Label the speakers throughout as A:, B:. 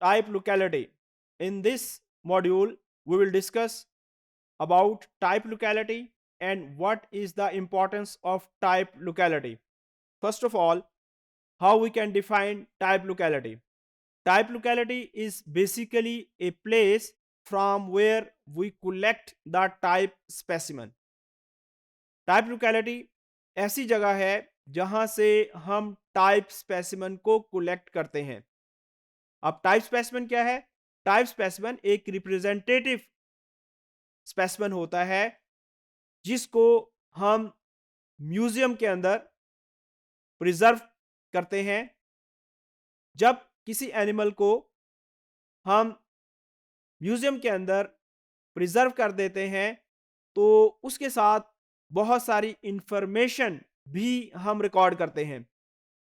A: type locality. In this module, we will discuss about type locality and what is the importance of type locality. First of all, how we can define type locality. Type locality is basically a place from where we collect the type specimen. Type locality ऐसी जगह है जहां से हम type specimen को collect करते हैं. अब टाइप स्पेसिमेन क्या है? टाइप स्पेसिमेन एक रिप्रेजेंटेटिव स्पेसिमेन होता है जिसको हम म्यूजियम के अंदर प्रिजर्व करते हैं. जब किसी एनिमल को हम म्यूजियम के अंदर प्रिजर्व कर देते हैं तो उसके साथ बहुत सारी इंफॉर्मेशन भी हम रिकॉर्ड करते हैं.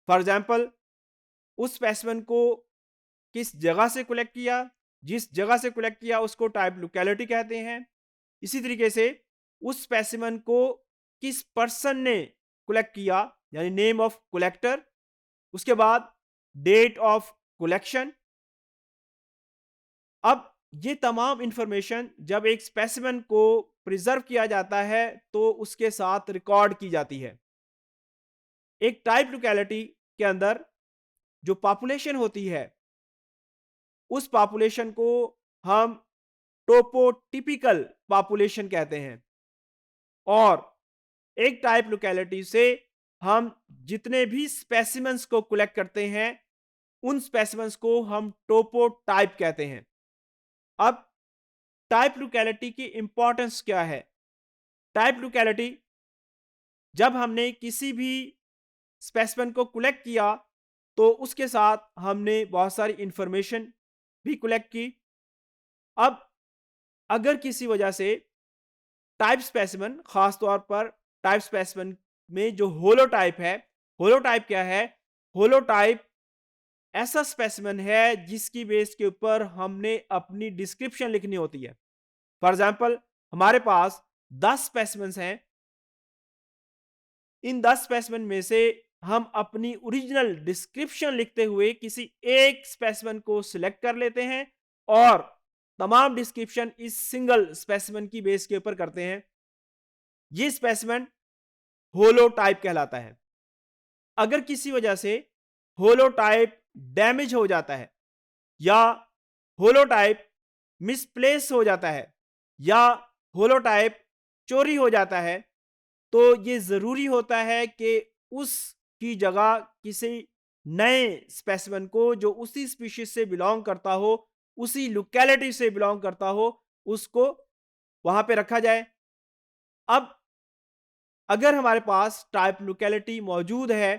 A: फॉर एग्जाम्पल, उस स्पेसिमेन को किस जगह से कलेक्ट किया, जिस जगह से कलेक्ट किया उसको टाइप लोकेलिटी कहते हैं. इसी तरीके से उस स्पेसिमेन को किस पर्सन ने कलेक्ट किया, यानी नेम ऑफ कलेक्टर, उसके बाद डेट ऑफ कलेक्शन. अब ये तमाम इंफॉर्मेशन जब एक स्पेसिमेन को प्रिजर्व किया जाता है तो उसके साथ रिकॉर्ड की जाती है. एक टाइप लोकेलिटी के अंदर जो पॉपुलेशन होती है उस पॉपुलेशन को हम टोपोटिपिकल पॉपुलेशन कहते हैं. और एक टाइप लोकेलिटी से हम जितने भी स्पेसिमेंस को कलेक्ट करते हैं उन स्पेसिमेंस को हम टोपोटाइप कहते हैं. अब टाइप लोकेलिटी की इंपॉर्टेंस क्या है? टाइप लोकेलिटी, जब हमने किसी भी स्पेसिमेन को कलेक्ट किया तो उसके साथ हमने बहुत सारी इंफॉर्मेशन भी कलेक्ट की. अब अगर किसी वजह से टाइप स्पेसिमेन, खास तौर पर टाइप स्पेसिमेन में जो होलोटाइप है, होलोटाइप क्या है? होलोटाइप ऐसा स्पेसिमेन है जिसकी बेस के ऊपर हमने अपनी डिस्क्रिप्शन लिखनी होती है. फॉर एग्जाम्पल, हमारे पास 10 स्पेसिमेंस हैं. इन 10 स्पेसिमेन में से हम अपनी ओरिजिनल डिस्क्रिप्शन लिखते हुए किसी एक स्पेसिमेन को सिलेक्ट कर लेते हैं और तमाम डिस्क्रिप्शन इस सिंगल स्पेसिमेन की बेस के ऊपर करते हैं. ये स्पेसिमेन होलोटाइप कहलाता है. अगर किसी वजह से होलोटाइप डैमेज हो जाता है या होलोटाइप मिसप्लेस हो जाता है या होलोटाइप चोरी हो जाता है तो ये जरूरी होता है कि उसकी जगह किसी नए स्पेसिमेन को जो उसी स्पीशीज से बिलोंग करता हो, उसी लोकेलिटी से बिलोंग करता हो, उसको वहां पे रखा जाए. अब अगर हमारे पास टाइप लोकेलिटी मौजूद है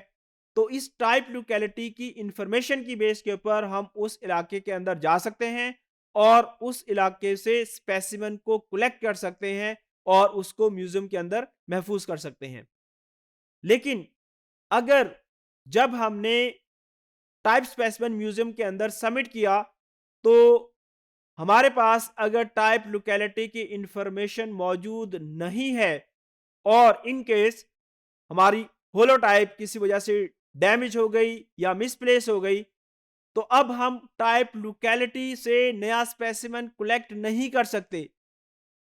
A: तो इस टाइप लोकेलिटी की इंफॉर्मेशन की बेस के ऊपर हम उस इलाके के अंदर जा सकते हैं और उस इलाके से स्पेसिमेन को कलेक्ट कर सकते हैं और उसको म्यूजियम के अंदर महफूज कर सकते हैं. लेकिन अगर जब हमने टाइप स्पेसिमेन म्यूजियम के अंदर सबमिट किया तो हमारे पास अगर टाइप लोकेलिटी की इंफॉर्मेशन मौजूद नहीं है और इन केस हमारी होलोटाइप किसी वजह से डैमेज हो गई या मिसप्लेस हो गई तो अब हम टाइप लोकेलिटी से नया स्पेसिमेन कलेक्ट नहीं कर सकते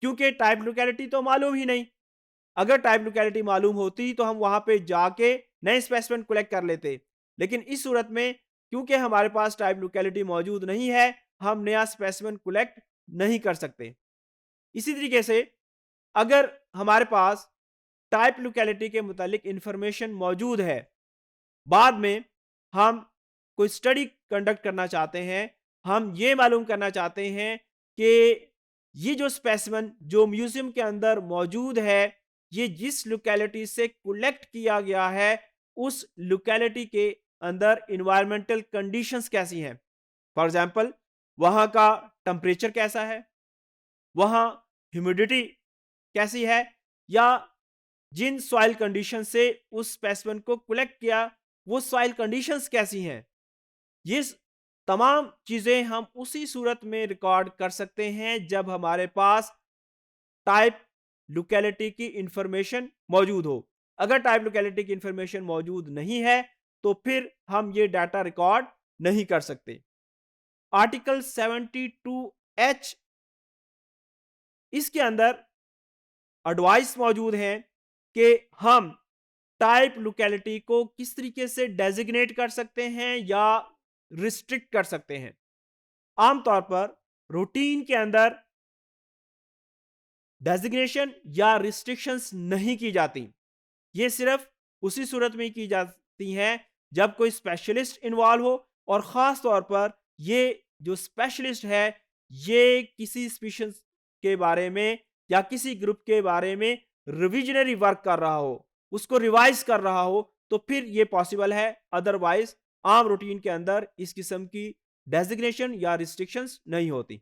A: क्योंकि टाइप लोकेलिटी तो मालूम ही नहीं. अगर टाइप लोकेलिटी मालूम होती तो हम वहां पे जाके नए स्पेसिमेन कलेक्ट कर लेते. लेकिन इस सूरत में क्योंकि हमारे पास टाइप लोकेलिटी मौजूद नहीं है, हम नया स्पेसिमेन कलेक्ट नहीं कर सकते. इसी तरीके से अगर हमारे पास टाइप लोकेलिटी के मुतालिक इंफॉर्मेशन मौजूद है, बाद में हम कोई स्टडी कंडक्ट करना चाहते हैं, हम ये मालूम करना चाहते हैं कि ये जो स्पेसिमेन जो म्यूजियम के अंदर मौजूद है ये जिस लोकेलिटी से कलेक्ट किया गया है उस लोकेलिटी के अंदर इन्वायरमेंटल कंडीशंस कैसी हैं. फॉर एग्जांपल, वहां का टेम्परेचर कैसा है, वहां ह्यूमिडिटी कैसी है, या जिन सॉइल कंडीशन से उस स्पेसिमेन को कलेक्ट किया वो सॉइल कंडीशंस कैसी हैं. ये तमाम चीजें हम उसी सूरत में रिकॉर्ड कर सकते हैं जब हमारे पास टाइप लोकेलिटी की इंफॉर्मेशन मौजूद हो. अगर टाइप लोकेलिटी की इंफॉर्मेशन मौजूद नहीं है तो फिर हम ये डाटा रिकॉर्ड नहीं कर सकते. आर्टिकल 72H, इसके अंदर एडवाइस मौजूद है कि हम टाइप लोकेलिटी को किस तरीके से डेजिग्नेट कर सकते हैं या रिस्ट्रिक्ट कर सकते हैं। आमतौर पर रूटीन के अंदर डेजिग्नेशन या रिस्ट्रिक्शंस नहीं की जाती। ये सिर्फ उसी सूरत में की जाती हैं जब कोई स्पेशलिस्ट इन्वॉल्व हो, और ख़ास तौर पर ये जो स्पेशलिस्ट है, ये किसी स्पीशीज़ के बारे में या किसी ग्रुप के बारे में रिविजनरी वर्क कर रहा हो, उसको रिवाइज़ कर रहा हो, तो फिर ये पॉसिबल है। अदरवाइज़ आम रूटीन के अंदर इस किस्म की डेज़िग्नेशन या रिस्ट्रिक्शंस नहीं होती।